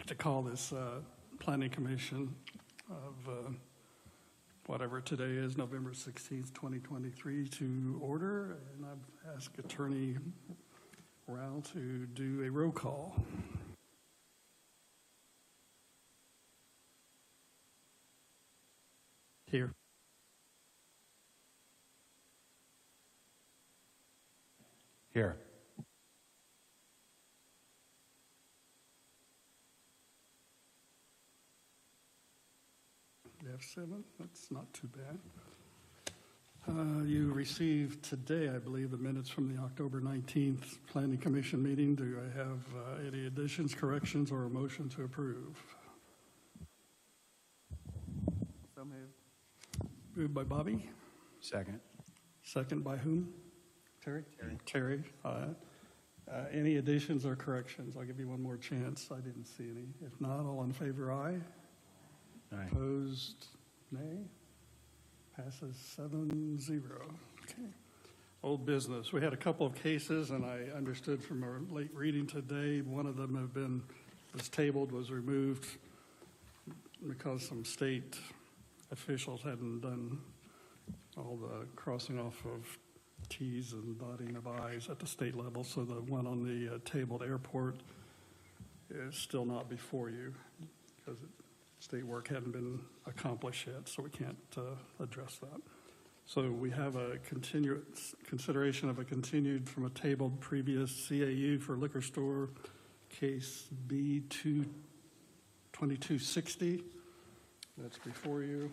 like to call this Planning Commission of whatever today is, November 16th, 2023, to order. And I've asked Attorney Rao to do a roll call. Here. Here. You have 7? That's not too bad. You received today, I believe, the minutes from the October 19th Planning Commission meeting. Do I have any additions, corrections, or a motion to approve? So moved. Moved by Bobby. Second. Second by whom? Terry? Terry. Any additions or corrections? I'll give you one more chance. I didn't see any. If not, all in favor, aye. Aye. Opposed, nay. Passes 7-0. Okay. Old business. We had a couple of cases, and I understood from our late reading today, one of them was tabled, was removed because some state officials hadn't done all the crossing off of T's and dotting of I's at the state level. So the one on the tabled airport is still not before you because state work hadn't been accomplished yet, so we can't address that. So we have a consideration of a continued from a tabled previous CAU for liquor store case B2260. That's before you.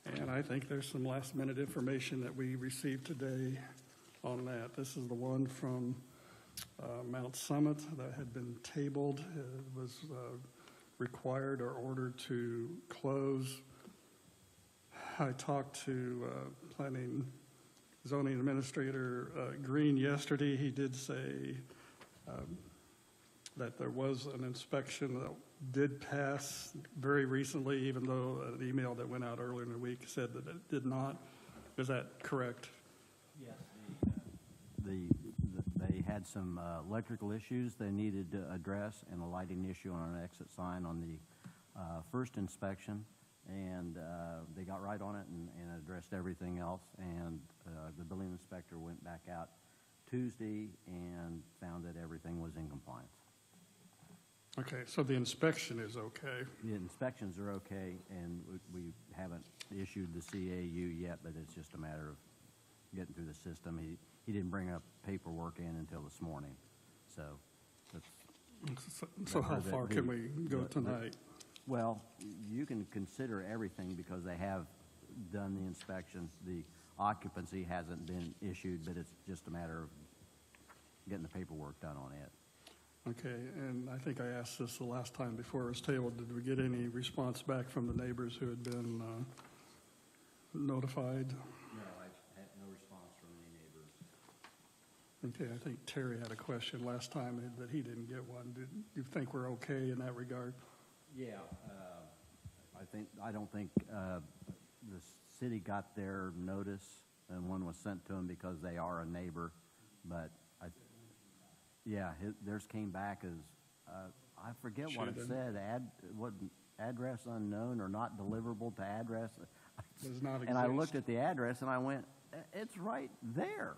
And I think there's some last minute information that we received today on that. This is the one from Mount Summit that had been tabled. It was required or ordered to close. I talked to Planning Zoning Administrator Green yesterday. He did say that there was an inspection that did pass very recently, even though an email that went out earlier in the week said that it did not. Is that correct? Yes. They had some electrical issues they needed to address and a lighting issue on an exit sign on the first inspection, and they got right on it and addressed everything else. And the building inspector went back out Tuesday and found that everything was in compliance. Okay, so the inspection is okay. The inspections are okay, and we haven't issued the CAU yet, but it's just a matter of getting through the system. He didn't bring up paperwork in until this morning, so that's... So how far can we go tonight? Well, you can consider everything because they have done the inspection. The occupancy hasn't been issued, but it's just a matter of getting the paperwork done on it. Okay, and I think I asked this the last time before it was tabled. Did we get any response back from the neighbors who had been notified? No, I had no response from any neighbors. Okay, I think Terry had a question last time that he didn't get one. Do you think we're okay in that regard? Yeah, I don't think the city got their notice, and one was sent to them because they are a neighbor. But theirs came back as I forget what it said. Address unknown or not deliverable to address. Does not exist. And I looked at the address and I went, it's right there.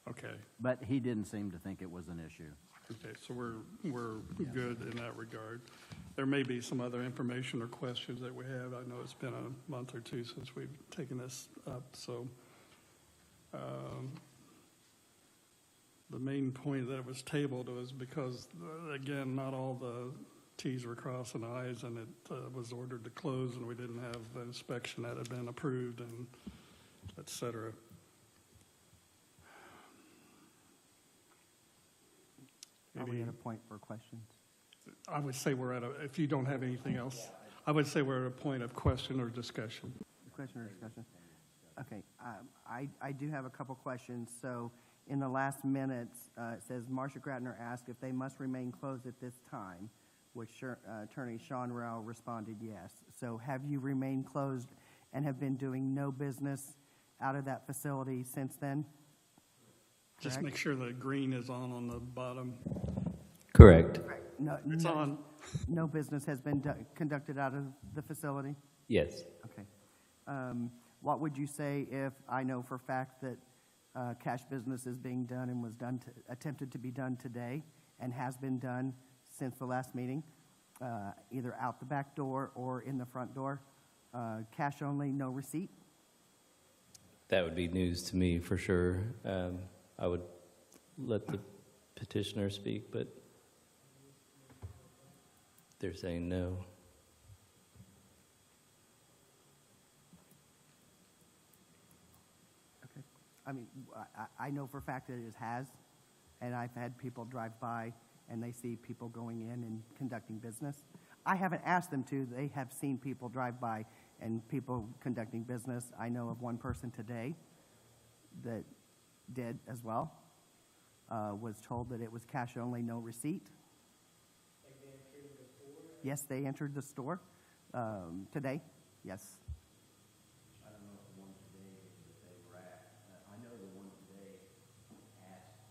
Okay. But he didn't seem to think it was an issue. Okay, so we're good in that regard. There may be some other information or questions that we have. I know it's been a month or two since we've taken this up, so the main point that it was tabled was because, again, not all the T's were crossed and I's, and it was ordered to close, and we didn't have the inspection that had been approved, and et cetera. Are we at a point for questions? I would say we're at if you don't have anything else, I would say we're at a point of question or discussion. Question or discussion? Okay, I do have a couple questions. So in the last minutes, it says Marcia Gratner asked if they must remain closed at this time, which Attorney Sean Rao responded yes. So have you remained closed and have been doing no business out of that facility since then? Just Correct? make sure the green is on the bottom. Correct. No, It's no, on. no business has been conducted out of the facility? Yes. Okay. What would you say if I know for a fact that cash business is being done and was done, attempted to be done today and has been done since the last meeting, either out the back door or in the front door, cash only, no receipt? That would be news to me for sure. I would let the petitioner speak, but they're saying no. Okay. I mean, I know for a fact that it has, and I've had people drive by and they see people going in and conducting business. I haven't asked them to. They have seen people drive by and people conducting business. I know of one person today that did as well, was told that it was cash only, no receipt. Like they entered the store? Yes, they entered the store today, yes. I don't know if the one today that they were at, I know the one today asked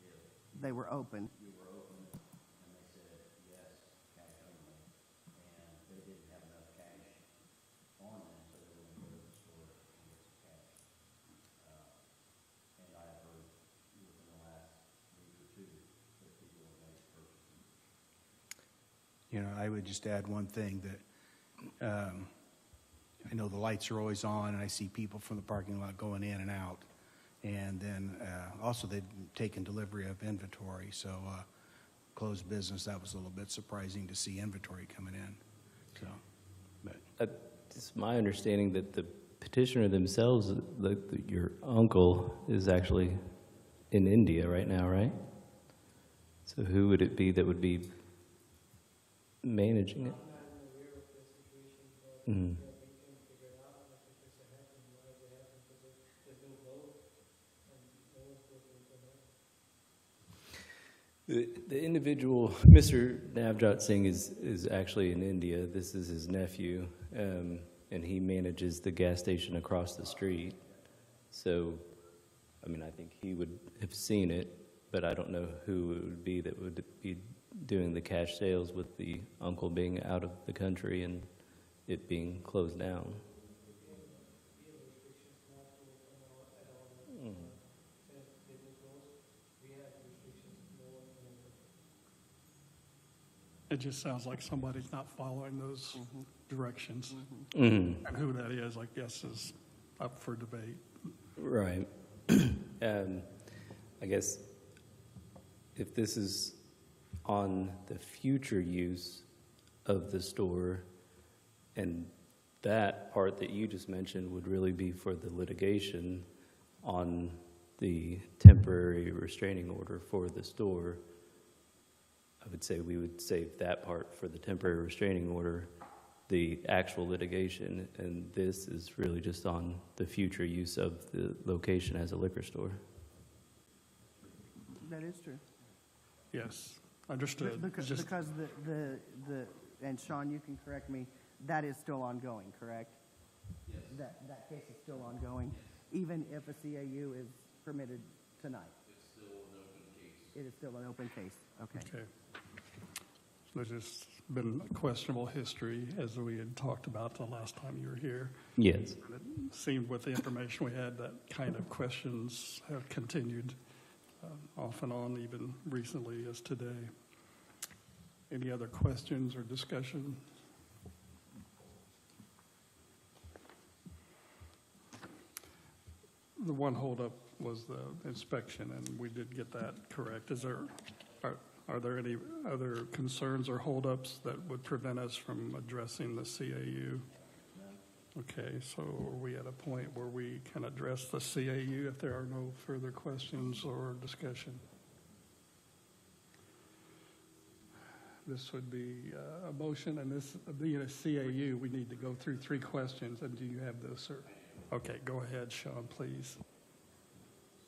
if They were open. you were open, and they said yes, cash only, and they didn't have enough cash on them, so they were going to go to the store and get some cash. And I have heard within the last week or two that people have made purchases. You know, I would just add one thing that I know the lights are always on, and I see people from the parking lot going in and out. And then also they've taken delivery of inventory, so closed business, that was a little bit surprising to see inventory coming in. So, but It's my understanding that the petitioner themselves, your uncle, is actually in India right now, right? So who would it be that would be managing it? Mhm. The individual, Mr. Navjot Singh, is actually in India. This is his nephew, and he manages the gas station across the street. So, I mean, I think he would have seen it, but I don't know who it would be that would be doing the cash sales with the uncle being out of the country and it being closed down. Mhm. It just sounds like somebody's not following those directions. Mhm. And who that is, I guess, is up for debate. Right. I guess if this is on the future use of the store, and that part that you just mentioned would really be for the litigation on the temporary restraining order for the store, I would say we would save that part for the temporary restraining order, the actual litigation, and this is really just on the future use of the location as a liquor store. That is true. Yes, understood. Because Just- and Sean, you can correct me, that is still ongoing, correct? Yes. That case is still ongoing, even if a CAU is permitted tonight? It's still an open case. It is still an open case, okay. Okay. So there's just been questionable history, as we had talked about the last time you were here. Yes. It seemed with the information we had that kind of questions have continued off and on, even recently as today. Any other questions or discussion? The one holdup was the inspection, and we did get that correct. Are there any other concerns or holdups that would prevent us from addressing the CAU? Okay, so are we at a point where we can address the CAU if there are no further questions or discussion? This would be a motion, and this being a CAU, we need to go through 3 questions. And do you have those, sir? Okay, go ahead, Sean, please.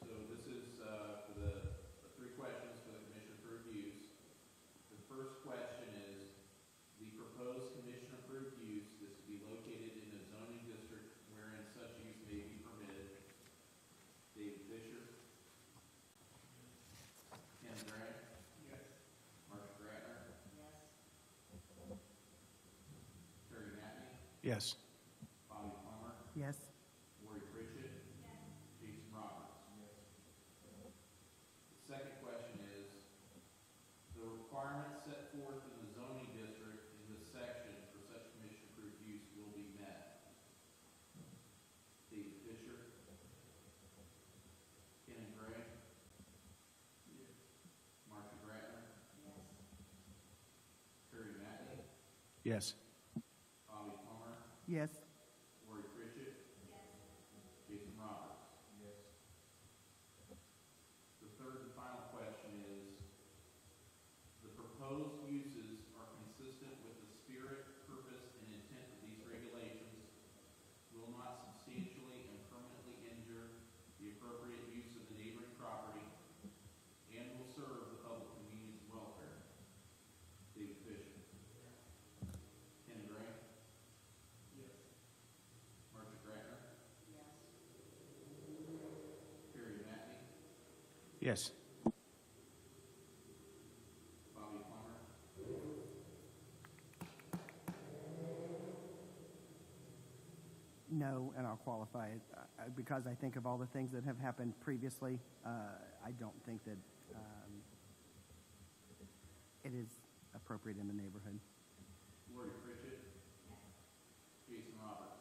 So this is for the 3 questions for the commission approved use. The first question is, the proposed commission approved use is to be located in a zoning district wherein such use may be permitted. David Fisher. Ken Gray. Yes. Mark Yes. Bobby Plummer, Yes? Lori Pritchett. Jason Roberts. The second question is, the requirements set forth in the zoning district in this section for such commission-approved use will be met. David Fisher. Ken Gray. Marcia Gratner. Terry Matney. Yes. Bobby Plummer. Yes? Lori Pritchett. Jason Roberts. The third and final question is, the proposed uses are consistent with the spirit, purpose, and intent of these regulations, will not substantially and permanently injure the appropriate use of the neighboring property, and will serve the public convenience and welfare. David Fisher. Ken Gray. Marcia Gratner. Terry Matney. Yes. Bobby Plummer. No, and I'll qualify it, because I think of all the things that have happened previously, I don't think that it is appropriate in the neighborhood. Lori Pritchett. Jason Roberts.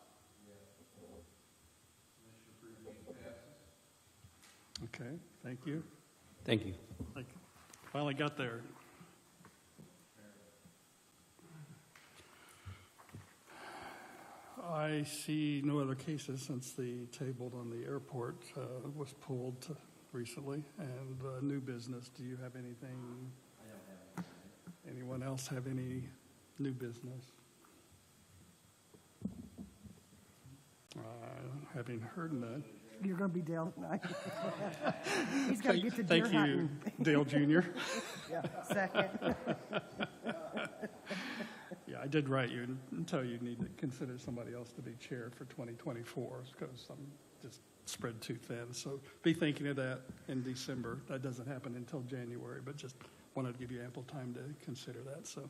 Commission approved use passes. Okay, thank you. Thank you. Thank you. Finally got there. I see no other cases since the table on the airport was pulled recently. And new business, do you have anything? I don't have anything. Anyone else have any new business? Having heard none. You're going to be Dale tonight. He's got to get to deer Thank you, hunting. Dale Jr. Yeah, second. Yeah, I did write you and tell you need to consider somebody else to be chair for 2024 because I'm just spread too thin. So be thinking of that in December. That doesn't happen until January, but just wanted to give you ample time to consider that. So